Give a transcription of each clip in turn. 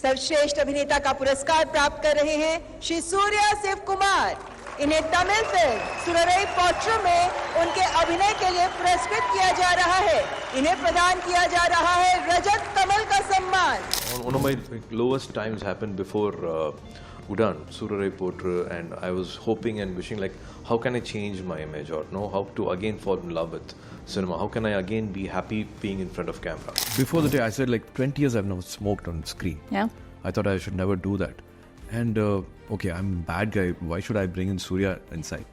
सर्वश्रेष्ठ अभिनेता का पुरस्कार प्राप्त कर रहे हैं श्री सूर्या शिव कुमार। इन्हें तमिल फिल्म सुररई पोट्रू में उनके अभिनय के लिए पुरस्कृत किया जा रहा है। इन्हें प्रदान किया जा रहा है रजत कमल का सम्मान। One of my lowest times happened before Udan, Surarai Potru, and I was hoping and wishing like, how can I change my image or know how to again fall in love with cinema? How can I again be happy being in front of camera? Before the day, I said like 20 years I've never smoked on screen. Yeah. I thought I should never do that. And okay, I'm a bad guy. Why should I bring in Surya inside?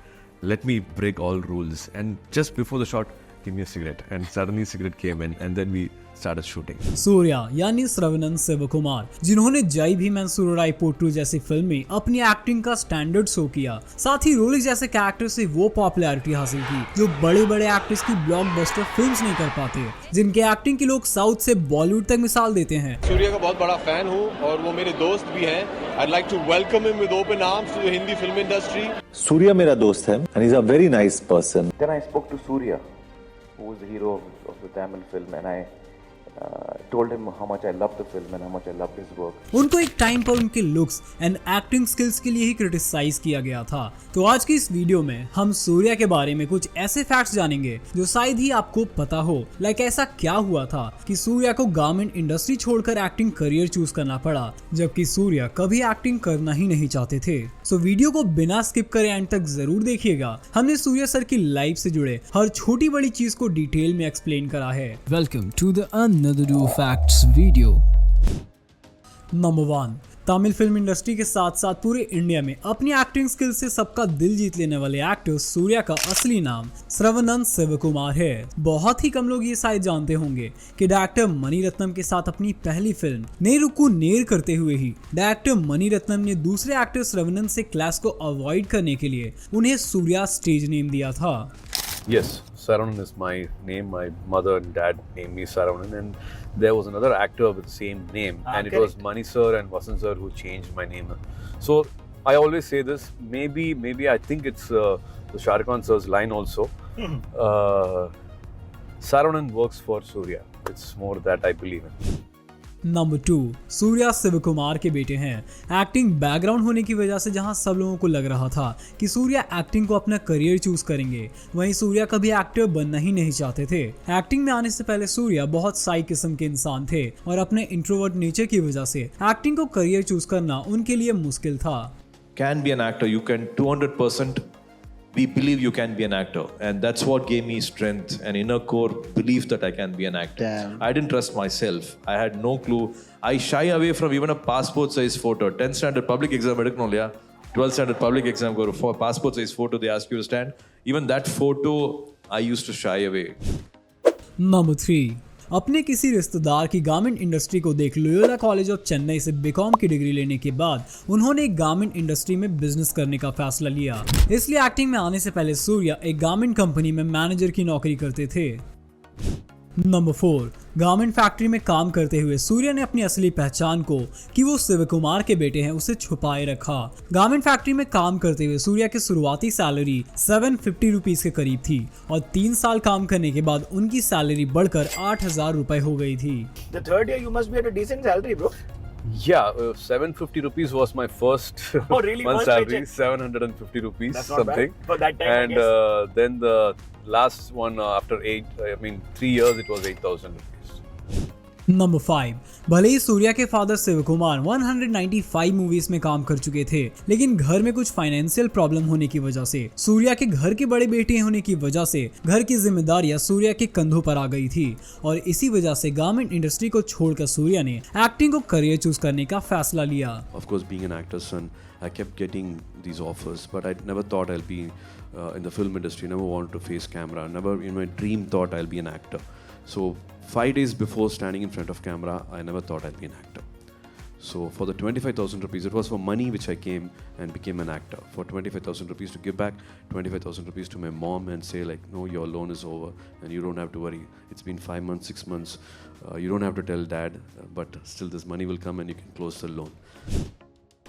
Let me break all rules. And just before the shot, give me a cigarette. And suddenly cigarette came in, and then we started shooting. Surya यानी श्रवणन शिवकुमार, जिन्होंने जय Bhim and सुरराई Pottru जैसी film में अपनी acting का standard show किया, साथ ही रोलिक्स जैसे कैरेक्टर से वो पॉपुलैरिटी हासिल की जो बड़े बड़े एक्टर्स की ब्लॉकबस्टर फिल्म्स नहीं कर पाते, जिनके एक्टिंग के लोग साउथ से बॉलीवुड तक मिसाल देते हैं। सूर्या का बहुत बड़ा फैन हूँ और वो मेरे दोस्त भी हैं। I'd like to welcome him with open arms to the Hindi film industry. Surya मेरा दोस्त है and he's a very nice person. Then I spoke to Surya, who was the hero of the Tamil film, and I told him how much I loved the film and how much I loved his work. उनको एक time पर उनके looks and acting skills के लिए he criticise किया गया था। तो आज की इस वीडियो में हम सूर्या के बारे में कुछ ऐसे फैक्ट्स जानेंगे जो शायद ही आपको पता हो। लाइक ऐसा क्या हुआ था कि सूर्या को गारमेंट इंडस्ट्री छोड़कर एक्टिंग करियर चूज करना पड़ा, जबकि सूर्या कभी एक्टिंग करना ही नहीं चाहते थे। सो वीडियो को बिना स्किप करे एंड तक जरूर देखिएगा। हमने सूर्या सर की लाइफ से जुड़े हर छोटी बड़ी चीज को डिटेल में एक्सप्लेन करा है। Welcome to the Another Facts video. Number 1, Tamil film industry के साथ साथ पूरे इंडिया में अपनी एक्टिंग स्किल से सबका दिल जीत लेने वाले एक्टर सूर्या का असली नाम श्रवणन शिवकुमार है। बहुत ही कम लोग ये शायद जानते होंगे कि डायरेक्टर मणिरत्नम के साथ अपनी पहली फिल्म नेरुक्कू नेर करते हुए ही डायरेक्टर मणिरत्नम ने दूसरे एक्टर श्रवणन से क्लैश को अवॉइड करने के लिए उन्हें सूर्या स्टेज नेम दिया था। Yes, Saravanan is my name. My mother and dad named me Saravanan, and there was another actor with the same name, and it was Mani sir and Vasant sir who changed my name. So I always say this. Maybe I think it's the Shah Rukh Khan sir's line also. Saravanan works for Surya. It's more that I believe in. Number 2, Suriya Sivakumar के बेटे हैं। Acting background होने की वजह से जहां सब लोगों को लग रहा था कि सूर्या एक्टिंग को अपना करियर चूज करेंगे, वहीं सूर्या कभी एक्टर बनना ही नहीं चाहते थे। एक्टिंग में आने से पहले सूर्या बहुत साई किस्म के इंसान थे और अपने इंट्रोवर्ट नेचर की वजह से एक्टिंग को करियर चूज करना उनके लिए मुश्किल था। Can be an actor. You can 200%. We believe you can be an actor, and that's what gave me strength and inner core belief that I can be an actor. Damn. I didn't trust myself. I had no clue. I shy away from even a passport size photo. 10th standard public exam eduknolya, 12th standard public exam go for passport size photo they ask you to stand. Even that photo I used to shy away. Number 3, अपने किसी रिश्तेदार की garment industry को देख Loyola college of Chennai से BCom की degree लेने के बाद उन्होंने एक गारमेंट इंडस्ट्री में बिजनेस करने का फैसला लिया। इसलिए एक्टिंग में आने से पहले सूर्या एक गारमेंट कंपनी में मैनेजर की नौकरी करते थे। नंबर 4, गारमेंट फैक्ट्री में काम करते हुए सूर्या ने अपनी असली पहचान को कि वो शिवकुमार के बेटे हैं उसे छुपाए रखा। गारमेंट फैक्ट्री में काम करते हुए सूर्या की शुरुआती सैलरी 750 रुपीज के करीब थी और 3 साल काम करने के बाद उनकी सैलरी बढ़कर 8,000 रुपए हो गई थी। The third year you must be at a decent salary, bro. Yeah, 750 rupees was my first really? month First salary. paycheck? 750 rupees That's not something. bad for that time, I And guess. then the last one after 3 years, it was 8,000 rupees. Number 5, भले ही सूर्या के father Shivkumar 195 movies में काम कर चुके थे, लेकिन घर में कुछ फाइनेंशियल प्रॉब्लम होने की वजह से सूर्या के घर के बड़े बेटे होने की वजह से घर की जिम्मेदारियां सूर्या के कंधों पर आ गई थी और इसी वजह से गारमेंट इंडस्ट्री को छोड़कर सूर्या ने एक्टिंग को करियर चूज करने का फैसला लिया। Of course, being an actor's son, I kept getting these offers, but I never thought I'll be in the film industry. Never wanted to face camera. Never in my dream thought I'll be an actor. So 5 days before standing in front of camera, I never thought I'd be an actor. So for the 25,000 rupees, it was for money which I came and became an actor. For 25,000 rupees to give back 25,000 rupees to my mom and say like, no, your loan is over and you don't have to worry. It's been 5 months, 6 months. You don't have to tell dad, but still this money will come and you can close the loan.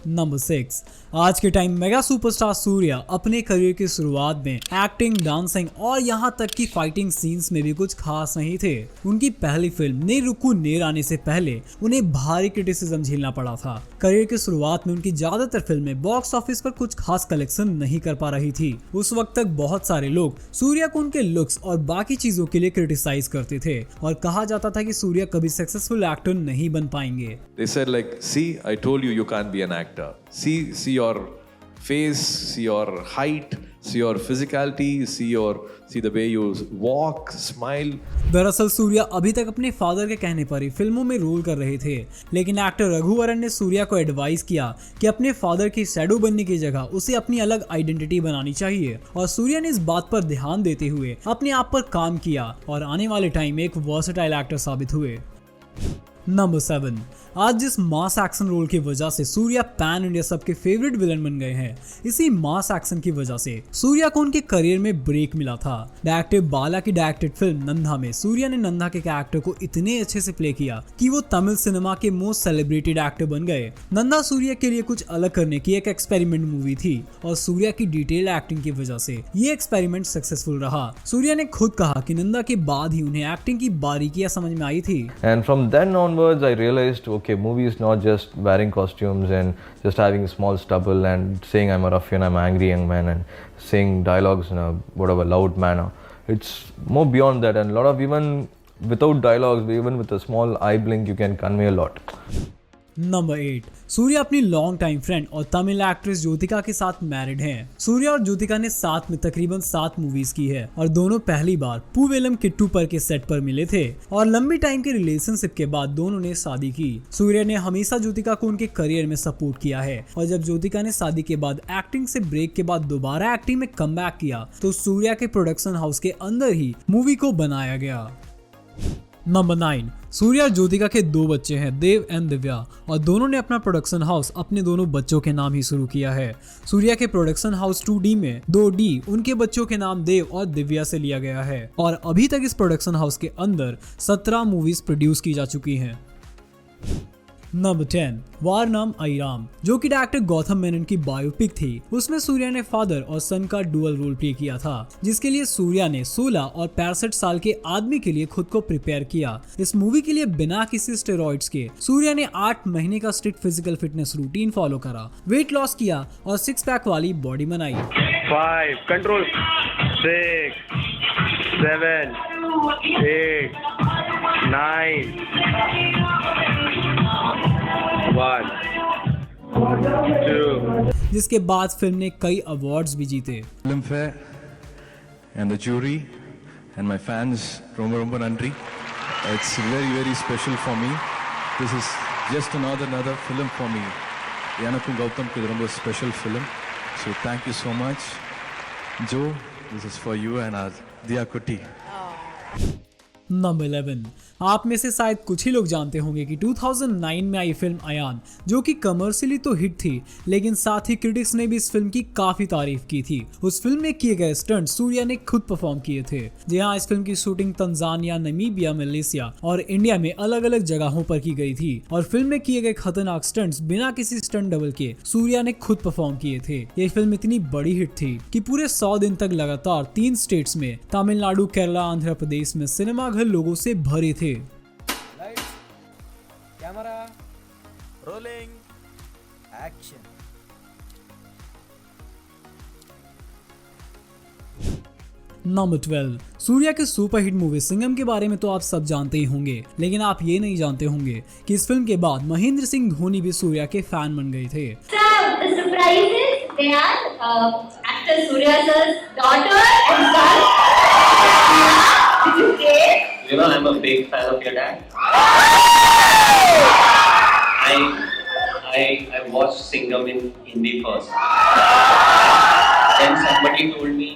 Number 6, आज के time mega superstar Surya अपने career की शुरुआत में acting, dancing और यहाँ तक कि फाइटिंग सीन्स में भी कुछ खास नहीं थे। उनकी पहली फिल्म ने रुकू नेर आने से पहले उन्हें भारी क्रिटिसिज्म झेलना पड़ा था। करियर की शुरुआत में उनकी ज्यादातर फिल्में बॉक्स ऑफिस पर कुछ खास कलेक्शन नहीं कर पा रही थी। उस वक्त तक बहुत सारे लोग सूर्या को उनके लुक्स और बाकी चीजों के लिए क्रिटिसाइज करते थे और कहा जाता था कि सूर्या कभी सक्सेसफुल एक्टर नहीं बन पाएंगे। They said like, see, I told you can't be an actor. See your face, see your height, see your physicality, see the way you walk, smile. दरअसल सूर्या अभी तक अपने फादर के कहने पर ही फिल्मों में रोल कर रहे थे, लेकिन एक्टर रघुवरन ने सूर्या को एडवाइस किया कि अपने फादर की शैडो बनने की जगह उसे अपनी अलग आइडेंटिटी बनानी चाहिए और सूर्या ने इस बात पर ध्यान देते हुए अपने आप पर काम किया और आने वाले टाइम में एक वर्सेटाइल एक्टर साबित हुए। नंबर 7, आज जिस मास एक्शन रोल की वजह से सूर्या पैन इंडिया सबके फेवरेट विलन बन गए हैं, इसी मास एक्शन की वजह से सूर्या को उनके करियर में ब्रेक मिला था। डायरेक्टर बाला की डायरेक्टेड फिल्म नंदा में सूर्या ने नंदा के कैरेक्टर को इतने अच्छे से प्ले किया कि वो तमिल सिनेमा के मोस्ट सेलिब्रेटेड एक्टर बन गए। नंदा सूर्या के लिए कुछ अलग करने की एक एक्सपेरिमेंट मूवी थी और सूर्या की डिटेल एक्टिंग की वजह से ये एक्सपेरिमेंट सक्सेसफुल रहा। सूर्या ने खुद कहा कि नंदा के बाद ही उन्हें एक्टिंग की बारीकियां समझ में आई थी। And from then onwards, I realized, okay, movie is not just wearing costumes and just having a small stubble and saying I'm a ruffian, I'm an angry young man, and saying dialogues in a whatever loud manner. It's more beyond that, and a lot of even without dialogues, even with a small eye blink, you can convey a lot. Number 8, Surya अपनी long time friend और Tamil actress Jyotika के साथ married हैं। सूर्या और ज्योतिका ने साथ में तकरीबन 7 मूवीज की है और दोनों पहली बार पूवेलम किट्टू पर के सेट पर मिले थे और लंबी टाइम के रिलेशनशिप के बाद दोनों ने शादी की। सूर्या ने हमेशा ज्योतिका को उनके करियर में सपोर्ट किया है और जब ज्योतिका ने शादी के बाद एक्टिंग से ब्रेक के बाद दोबारा एक्टिंग में कमबैक किया तो सूर्या के प्रोडक्शन हाउस के अंदर ही मूवी को बनाया गया। नंबर 9, सूर्या और ज्योतिका के 2 बच्चे हैं, देव एंड दिव्या, और दोनों ने अपना प्रोडक्शन हाउस अपने दोनों बच्चों के नाम ही शुरू किया है। सूर्या के प्रोडक्शन हाउस 2D में 2D उनके बच्चों के नाम देव और दिव्या से लिया गया है और अभी तक इस प्रोडक्शन हाउस के अंदर 17 मूवीज प्रोड्यूस की जा चुकी हैं। नंबर 10, वार नाम आईराम, जो कि डायरेक्टर गौतम मेनन की बायोपिक थी। उसमें सूर्या ने फादर और सन का डुअल रोल प्ले किया था, जिसके लिए सूर्या ने 16 और 65 साल के आदमी के लिए खुद को प्रिपेयर किया। इस मूवी के लिए बिना किसी स्टेरॉइड्स के सूर्या ने 8 महीने का strict physical fitness routine follow करा, वेट लॉस किया और 6 पैक वाली बॉडी बनाई। 5, control, 6, 7, 8, 9, 1, 2. जिसके बाद फिल्म ने कई अवार्ड्स भी जीते। Filmfare and the jury and my fans, Romba Nandri. It's very, very special for me. This is just another film for me. Yanakku Gautam ki romba special film. So thank you so much. Joe, this is for you and Diya Kuti. Number 11, आप में से शायद कुछ ही लोग जानते होंगे कि 2009 में आई फिल्म अयान, जो कि कमर्शियली तो हिट थी लेकिन साथ ही क्रिटिक्स ने भी इस फिल्म की काफी तारीफ की थी। उस फिल्म में किए गए स्टंट सूर्या ने खुद परफॉर्म किए थे। जी हाँ, इस फिल्म की शूटिंग तंजानिया, नमीबिया, मलेशिया और इंडिया में अलग अलग जगहों पर की गई थी और फिल्म में किए गए खतरनाक स्टंट्स बिना किसी स्टंट डबल के सूर्या ने खुद परफॉर्म किए थे। ये फिल्म इतनी बड़ी हिट थी कि पूरे 100 दिन तक लगातार 3 स्टेट्स में, तमिलनाडु, केरला, आंध्र प्रदेश में सिनेमा घर लोगों से भरे थे। Camera rolling action. Number 12, Surya के सुपरहिट मूवी सिंघम के बारे में तो आप सब जानते ही होंगे, लेकिन आप ये नहीं जानते होंगे कि इस फिल्म के बाद महेंद्र सिंह धोनी भी सूर्या के फैन बन गए थे। You know, I'm a big fan of your dad. I watched Singham in Hindi first. Then somebody told me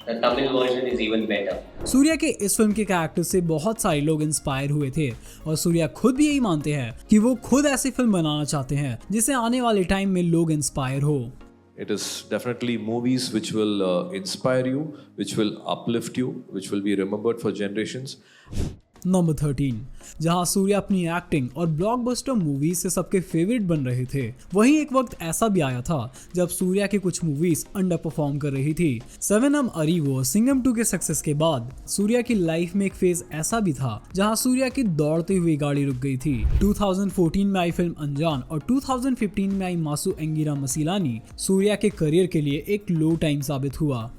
the Tamil version is even better. Surya के इस फिल्म के कैरेक्टर से बहुत सारे लोग इंस्पायर हुए थे और सूर्या खुद भी यही मानते हैं कि वो खुद ऐसी फिल्म बनाना चाहते हैं जिससे आने वाले टाइम में लोग इंस्पायर हो। It is definitely movies which will inspire you, which will uplift you, which will be remembered for generations. Number 13, जहां सूर्या अपनी एक्टिंग और ब्लॉकबस्टर मूवीज से सबके फेवरेट बन रहे थे, वहीं एक वक्त ऐसा भी आया था जब सूर्या की कुछ मूवीज अंडर परफॉर्म कर रही थी। 7 अरीवो और सिंघम 2 के सक्सेस के बाद सूर्या की लाइफ में एक फेज ऐसा भी था जहां सूर्या की दौड़ती हुई गाड़ी रुक गई थी। 2014 में आई फिल्म अनजान और 2015 में आई मासू एंगीरा मसीलानी सूर्या के करियर के लिए एक लो टाइम साबित हुआ।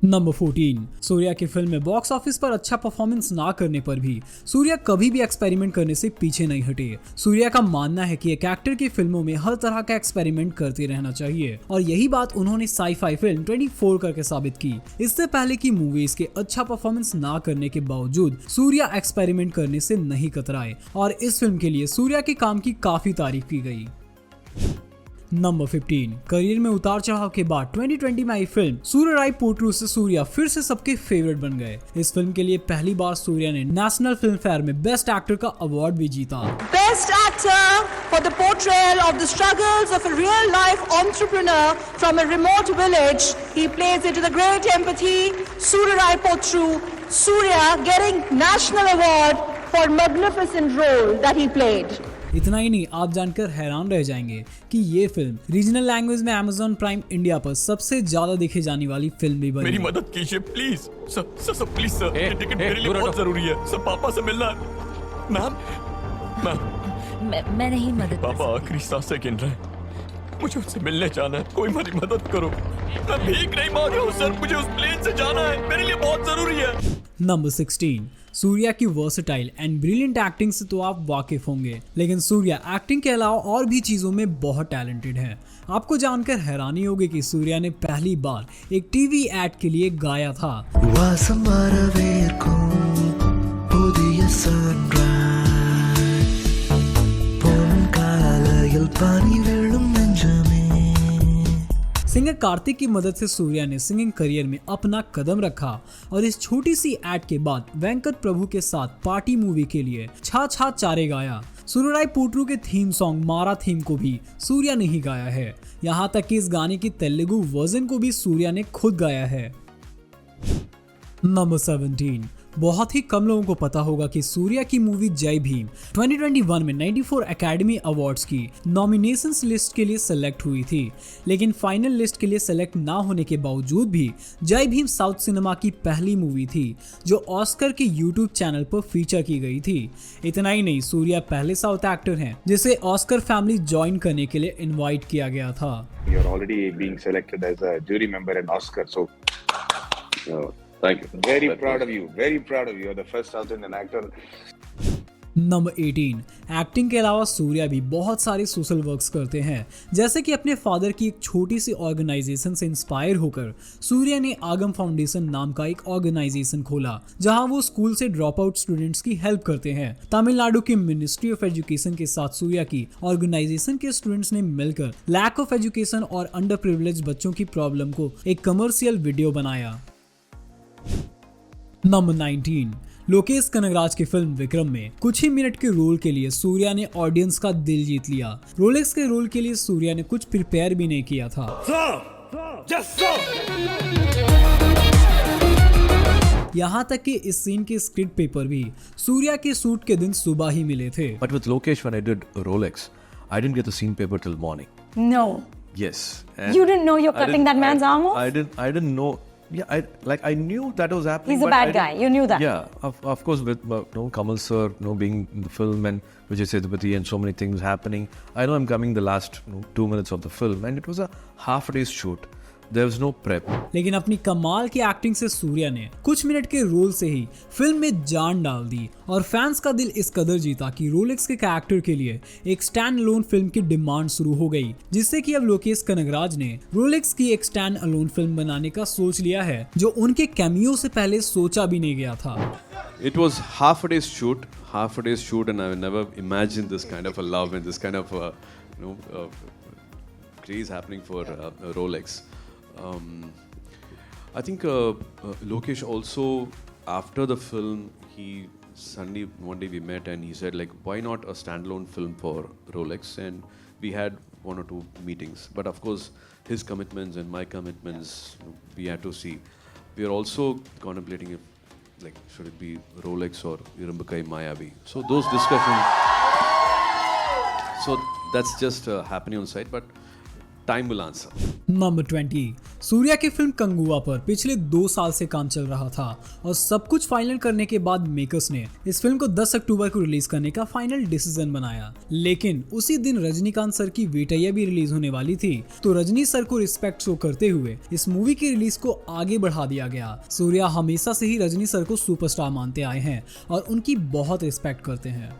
नंबर 14, सूर्या की फिल्म में बॉक्स ऑफिस पर अच्छा परफॉर्मेंस ना करने पर भी सूर्या कभी भी एक्सपेरिमेंट करने से पीछे नहीं हटे। सूर्या का मानना है कि एक एक्टर की फिल्मों में हर तरह का एक्सपेरिमेंट करते रहना चाहिए और यही बात उन्होंने साई-फाई फिल्म 24 करके साबित की। इससे पहले की मूवीज के अच्छा परफॉर्मेंस ना करने के बावजूद सूर्या एक्सपेरिमेंट करने से नहीं कतराए और इस फिल्म के लिए सूर्या के काम की काफी तारीफ की गई। नंबर 15, करियर में उतार चढ़ाव के बाद 2020 में आई फिल्म सूर्यराय पोट्रू से सूर्या फिर से सबके फेवरेट बन गए। इस फिल्म के लिए पहली बार सूर्या ने नेशनल फिल्म फेयर में बेस्ट एक्टर का अवार्ड भी जीता। Best actor for the portrayal of the struggles of a real life entrepreneur from a remote village. He plays it with a great empathy. Suryarai Potru, Surya getting national award for magnificent role that he played. इतना ही नहीं, आप जानकर हैरान रह जाएंगे कि ये film regional language में Amazon प्राइम इंडिया पर सबसे ज्यादा देखी जाने वाली फिल्म भी बनी। मेरी मदद कीजिए प्लीज सर प्लीज सर, ये टिकट मेरे लिए बहुत जरूरी है सर, पापा से मिलना है। मैम मैं नहीं मदद। पापा आखिरी सांसें गिन रहे हैं, मुझे उससे मिलने जाना है, कोई मेरी मदद करो। मैं भीख नहीं मांग रहा हूँ सर, मुझे उस प्लेन से जाना है, मेरे लिए बहुत जरूरी है। नंबर 16, सूर्या की वर्सेटाइल एंड ब्रिलियंट एक्टिंग से तो आप वाकिफ होंगे, लेकिन सूर्या एक्टिंग के अलावा और भी चीजों में बहुत टैलेंटेड है। आपको जानकर हैरानी होगी कि सूर्या ने पहली बार एक टीवी एड के लिए गाया था। सिंगर कार्तिक की मदद से सूर्या ने सिंगिंग करियर में अपना कदम रखा और इस छोटी सी एड के बाद वेंकट प्रभु के साथ पार्टी मूवी के लिए छा छा चारे गाया। सूर्यराय पोट्रू के थीम सॉन्ग मारा थीम को भी सूर्या ने ही गाया है। यहाँ तक कि इस गाने की तेलुगु वर्जन को भी सूर्या ने खुद गाया है। नंबर 17, बहुत ही कम लोगों को पता होगा कि सूर्या की मूवी जय भीम 2021 में 94 एकेडमी अवार्ड्स की नॉमिनेशंस लिस्ट के लिए सेलेक्ट हुई थी, लेकिन फाइनल लिस्ट के लिए सेलेक्ट ना होने के बावजूद भी जय भीम साउथ सिनेमा की पहली मूवी थी जो ऑस्कर के यूट्यूब चैनल पर फीचर की गई थी। इतना ही नहीं, सूर्या पहले साउथ एक्टर हैं जिसे ऑस्कर फैमिली ज्वाइन करने के लिए इन्वाइट किया गया था। Thank you. Very proud of you. Very proud of you. You're the first South Indian actor. Number 18, acting के अलावा सूर्या भी बहुत सारे सोशल वर्क्स करते हैं, जैसे कि अपने फादर की एक छोटी सी ऑर्गेनाइजेशन से इंस्पायर होकर सूर्या ने आगम फाउंडेशन नाम का एक ऑर्गेनाइजेशन खोला जहां वो स्कूल से ड्रॉप आउट स्टूडेंट्स की हेल्प करते हैं। तमिलनाडु की मिनिस्ट्री ऑफ एजुकेशन के साथ सूर्या की ऑर्गेनाइजेशन के स्टूडेंट्स ने मिलकर लैक ऑफ एजुकेशन और अंडर प्रिविलेज बच्चों की प्रॉब्लम को एक कमर्शियल वीडियो बनाया। नंबर 19, लोकेश कनगराज की फिल्म विक्रम में कुछ ही मिनट के रोल के लिए सूर्या ने ऑडियंस का दिल जीत लिया। रोलेक्स के रोल के लिए सूर्या ने कुछ प्रिपेयर भी नहीं किया था। यहाँ तक कि इस सीन के स्क्रिप्ट पेपर भी सूर्या के शूट के दिन सुबह ही मिले थे। But with Lokesh, when I did Rolex, I didn't get the scene paper till morning. No. Yes. You didn't know you're cutting that man's arm off? I didn't know. Yeah, I knew that was happening. He's a bad guy. You knew that. Yeah, of course, with Kamal sir, being in the film and Vijay Sethupathi and so many things happening, I know I'm coming the last 2 minutes of the film, and it was a half a day's shoot. There was no prep. लेकिन अपनी कमाल की acting से सूर्या ने कुछ minute के role से ही film में जान डाल दी और फैंस का दिल इस कदर जीता कि रोलेक्स के कैरेक्टर के लिए एक स्टैंड अलोन फिल्म की डिमांड शुरू हो गई, जिससे कि अब लोकेश कनगराज ने रोलेक्स की एक स्टैंड अलोन फिल्म बनाने का सोच लिया है जो उनके कैमियो से पहले सोचा भी नहीं गया था। It was half a day's shoot, and I never imagined this kind of a love and this kind of craze happening for Rolex. I think Lokesh also, after the film, he suddenly one day we met and he said like, why not a standalone film for Rolex? And we had 1 or 2 meetings, but of course his commitments and my commitments we had to see. We are also contemplating if like should it be Rolex or Irumbukai Mayavi? So those discussions. So that's just happening on site, but time will answer. Number 20 Surya की film Kanguva पर पिछले 2 साल से काम चल रहा था और सब कुछ फाइनल करने के बाद मेकर्स ने इस फिल्म को 10 अक्टूबर को रिलीज करने का फाइनल डिसीजन बनाया। लेकिन उसी दिन रजनीकांत सर की वेटैया भी रिलीज होने वाली थी, तो रजनी सर को रिस्पेक्ट शो करते हुए इस मूवी की रिलीज को आगे बढ़ा दिया गया। सूर्या हमेशा से ही रजनी सर को सुपरस्टार मानते आए हैं और उनकी बहुत रिस्पेक्ट करते हैं।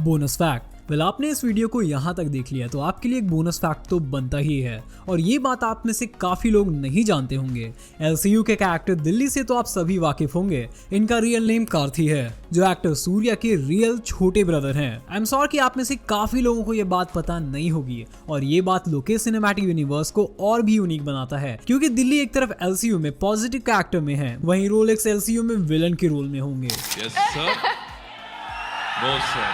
बोनस फैक्ट, आपने इस वीडियो को यहाँ तक देख लिया तो आपके लिए एक बोनस फैक्ट तो बनता ही है, और ये बात आप में से काफी लोग नहीं जानते होंगे। एलसीयू के कैरेक्टर दिल्ली से तो आप सभी वाकिफ होंगे। इनका रियल नेम कार्थी है, जो एक्टर सूर्या के रियल छोटे ब्रदर हैं। आई एम श्योर कि आप में से काफी लोगों को ये बात पता नहीं होगी, और ये बात लोकेश सिनेमैटिक यूनिवर्स को और भी यूनिक बनाता है, क्योंकि दिल्ली एक तरफ एलसीयू में पॉजिटिव कैरेक्टर में है, वहीं रोलेक्स एलसीयू में विलन के रोल में होंगे। Yes, sir. No, sir.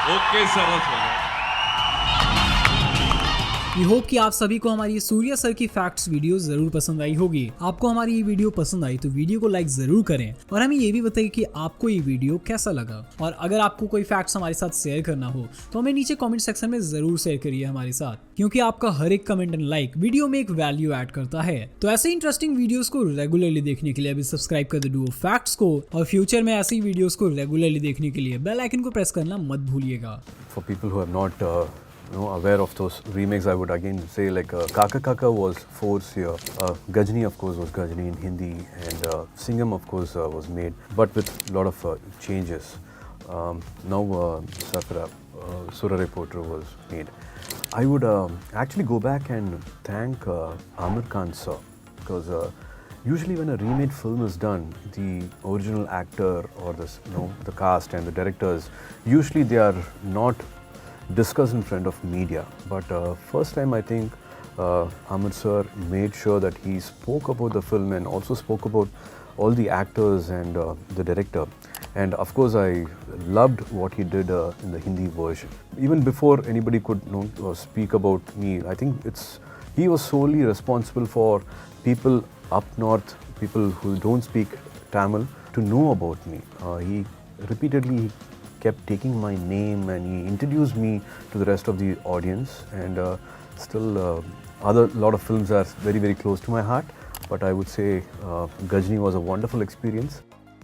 Okay, sir. That's all. We hope कि आप सभी को हमारी सूर्या सर की फैक्ट्स वीडियो जरूर पसंद आई होगी। आपको हमारी ये वीडियो पसंद आई तो वीडियो को लाइक जरूर करें और हमें ये भी बताइए कि आपको ये वीडियो कैसा लगा। और अगर आपको कोई फैक्ट्स हमारे साथ शेयर करना हो तो हमें नीचे कमेंट सेक्शन में जरूर शेयर करिए हमारे साथ, क्योंकि आपका हर एक कमेंट एंड लाइक वीडियो में एक वैल्यू ऐड करता है। तो ऐसे इंटरेस्टिंग वीडियोस को रेगुलरली देखने के लिए अभी सब्सक्राइब कर दो डुओ फैक्ट्स को, और फ्यूचर में ऐसी वीडियोस को रेगुलरली देखने के लिए बेल आइकन को प्रेस करना मत भूलिएगा। For people who have not aware of those remakes, I would again say like Kaka Kaka was Force here, Gajni of course was Gajni in Hindi, and Singham of course was made, but with a lot of changes. Now Surare Potru was made. I would actually go back and thank Amir Khan sir, because usually when a remade film is done, the original actor or the cast and the directors, usually they are not discussed in front of media, but first time I think Amir sir made sure that he spoke about the film and also spoke about all the actors and the director, and of course I loved what he did in the Hindi version. Even before anybody could speak about me, I think he was solely responsible for people up north, people who don't speak Tamil, to know about me. He repeatedly kept taking my name and he introduced me to the rest of the audience, and still lot of films are very very close to my heart, but I would say Gajni was a wonderful experience.